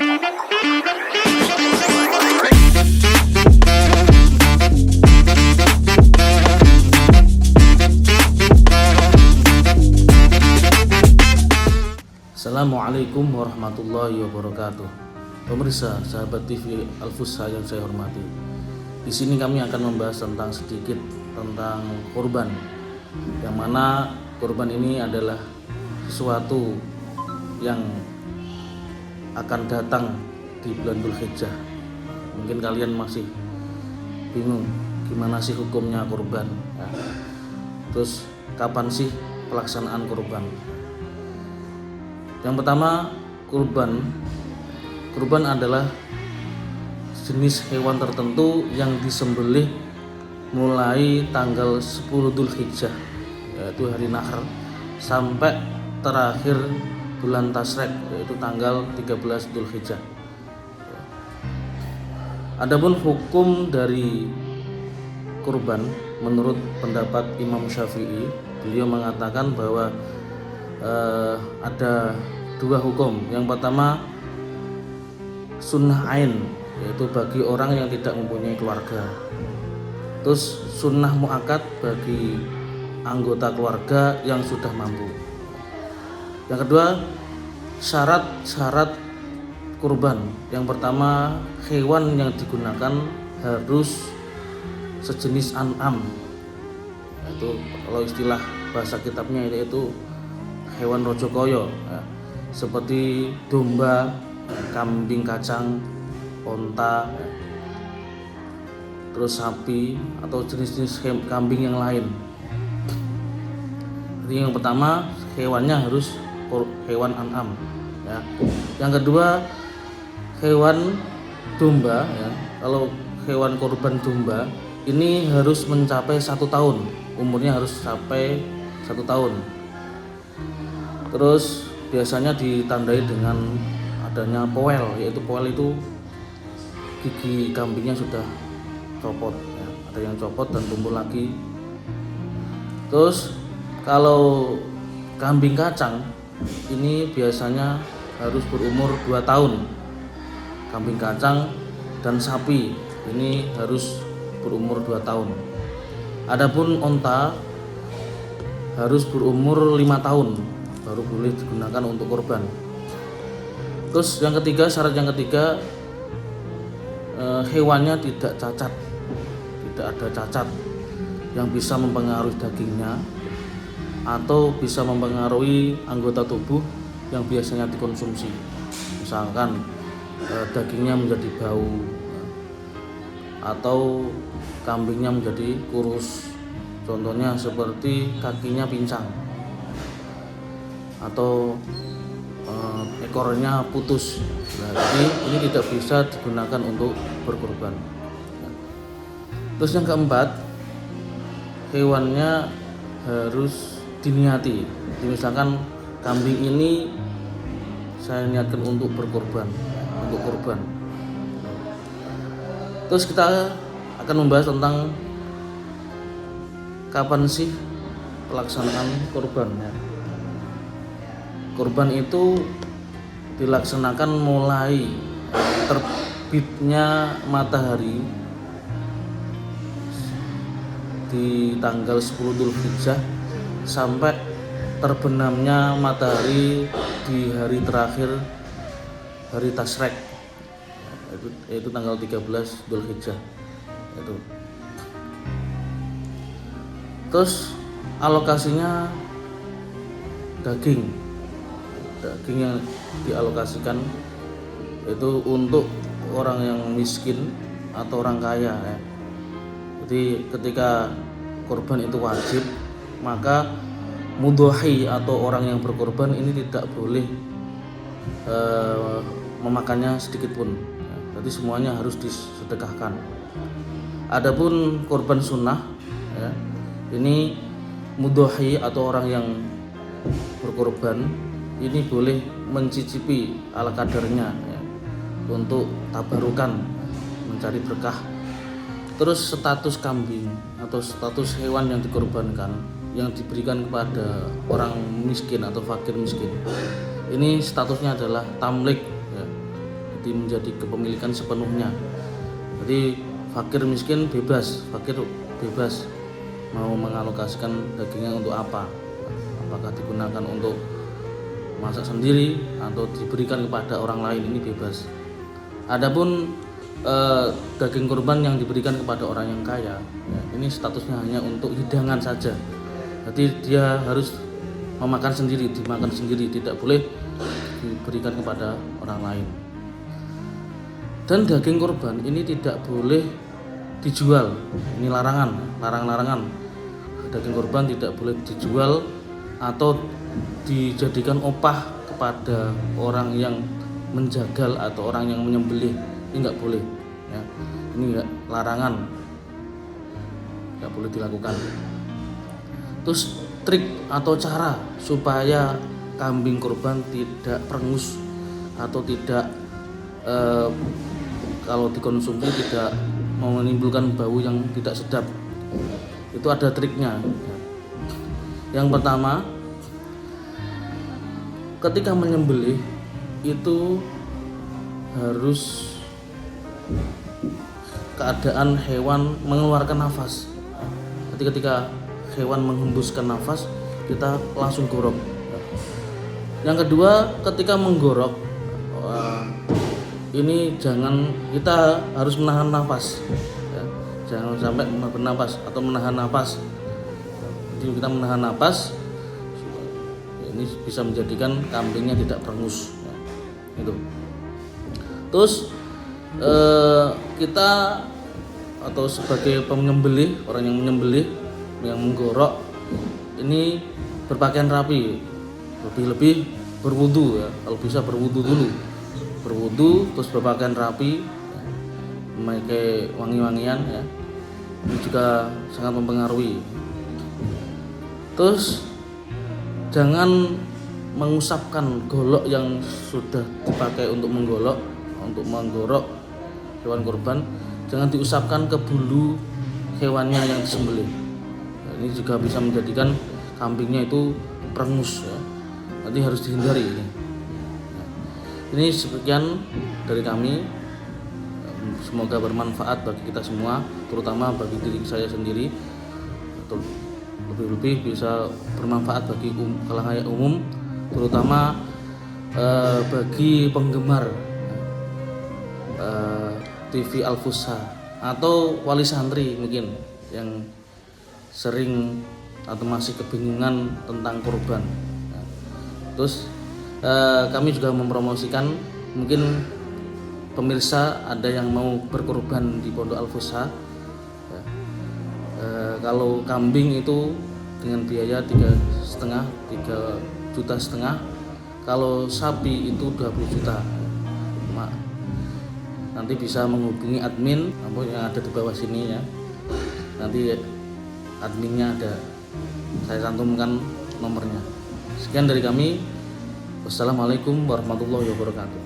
Assalamualaikum warahmatullahi wabarakatuh. Pemirsa, sahabat TV Al-Fusha yang saya hormati. Di sini kami akan membahas sedikit tentang kurban. Yang mana kurban ini adalah sesuatu yang akan datang di bulan Dzulhijjah. Mungkin kalian masih bingung gimana sih hukumnya kurban ya. Terus kapan sih pelaksanaan kurban? Yang pertama, kurban adalah jenis hewan tertentu yang disembelih mulai tanggal 10 Dzulhijjah, yaitu hari Nahr, sampai terakhir bulan Tasrek, yaitu tanggal 13 Dzulhijjah. Adapun hukum dari kurban menurut pendapat Imam Syafi'i, beliau mengatakan bahwa ada dua hukum. Yang pertama, sunnah ain, yaitu bagi orang yang tidak mempunyai keluarga. Terus sunnah muakkad bagi anggota keluarga yang sudah mampu. Yang kedua, syarat kurban. Yang pertama, hewan yang digunakan harus sejenis an'am, yaitu kalau istilah bahasa kitabnya yaitu hewan rojokoyo ya, seperti domba, kambing kacang, onta, terus sapi atau jenis-jenis kambing yang lain. Jadi yang pertama, hewannya harus hewan an'am ya. Yang kedua, hewan domba ya. Kalau hewan kurban domba ini harus mencapai 1 tahun, umurnya harus sampai 1 tahun. Terus biasanya ditandai dengan adanya poel, yaitu poel itu gigi kambingnya sudah copot ya. Ada yang copot dan tumbuh lagi. Terus kalau kambing kacang ini biasanya harus berumur 2 tahun. Kambing kacang dan sapi ini harus berumur 2 tahun. Adapun onta harus berumur 5 tahun baru boleh digunakan untuk kurban. Terus yang ketiga, syarat yang ketiga, hewannya tidak cacat, tidak ada cacat yang bisa mempengaruhi dagingnya atau bisa mempengaruhi anggota tubuh yang biasanya dikonsumsi. Misalkan dagingnya menjadi bau atau kambingnya menjadi kurus, contohnya seperti kakinya pincang atau ekornya putus. Nah, jadi ini tidak bisa digunakan untuk berkurban. Terus yang keempat, hewannya harus diniati. Misalkan kambing ini saya niatkan untuk berkurban, untuk kurban. Terus kita akan membahas tentang kapan sih pelaksanaan kurban ya. Kurban itu dilaksanakan mulai terbitnya matahari di tanggal 10 Dzulhijjah sampai terbenamnya matahari di hari terakhir, hari Tasrek, yaitu tanggal 13 Dzulhijjah. Terus alokasinya daging yang dialokasikan itu untuk orang yang miskin atau orang kaya ya. Jadi ketika kurban itu wajib, maka mudhahi atau orang yang berkorban ini tidak boleh memakannya sedikit pun ya. Jadi semuanya harus disedekahkan. Adapun kurban sunnah ya, ini mudhahi atau orang yang berkorban ini boleh mencicipi ala kadarnya ya, untuk tabarukan, mencari berkah. Terus status kambing atau status hewan yang dikorbankan yang diberikan kepada orang miskin atau fakir miskin, ini statusnya adalah tamlik ya. jadi menjadi kepemilikan sepenuhnya. Jadi fakir miskin bebas, fakir bebas mau mengalokasikan dagingnya untuk apa, apakah digunakan untuk masak sendiri atau diberikan kepada orang lain, ini bebas. Adapun daging kurban yang diberikan kepada orang yang kaya, ya, ini statusnya hanya untuk hidangan saja. Jadi dia harus memakan sendiri, dimakan sendiri, tidak boleh diberikan kepada orang lain. Dan daging kurban ini tidak boleh dijual, ini larangan. Daging kurban tidak boleh dijual atau dijadikan opah kepada orang yang menjagal atau orang yang menyembelih, ini nggak boleh ya. Ini larangan, nggak boleh dilakukan. Terus trik atau cara supaya kambing kurban tidak perengus atau tidak kalau dikonsumsi tidak menimbulkan bau yang tidak sedap, itu ada triknya. Yang pertama, ketika menyembelih itu harus keadaan hewan mengeluarkan nafas. Jadi ketika hewan menghembuskan nafas, kita langsung gorok. Yang kedua, ketika menggorok ini kita harus menahan nafas ya. Jangan sampai bernafas atau menahan nafas. Jadi kita menahan nafas, ini bisa menjadikan kambingnya tidak perengus ya. Itu. Terus kita atau sebagai penyembelih, orang yang menyembelih, yang menggorok, ini berpakaian rapi, lebih-lebih berwudu ya. Kalau bisa berwudu dulu, terus berpakaian rapi ya. Memakai wangi-wangian ya, ini juga sangat mempengaruhi. Terus jangan mengusapkan golok yang sudah dipakai untuk menggorok hewan kurban, jangan diusapkan ke bulu hewannya yang disembelih. Ini juga bisa menjadikan kambingnya itu perengus ya. Nanti harus dihindari ini. Ini sekian dari kami. Semoga bermanfaat bagi kita semua, terutama bagi diri saya sendiri, atau lebih-lebih bisa bermanfaat bagi khalayak umum, terutama bagi penggemar TV Al-Fusha atau wali santri mungkin yang sering atau masih kebingungan tentang kurban. Terus kami juga mempromosikan, mungkin pemirsa ada yang mau berkurban di Pondok Al-Fusha ya. Kalau kambing itu dengan biaya 3,5 juta, kalau sapi itu 20 juta. Nanti bisa menghubungi admin yang ada di bawah sini ya. Nanti adminnya ada, saya cantumkan nomornya. Sekian dari kami. Wassalamualaikum warahmatullahi wabarakatuh.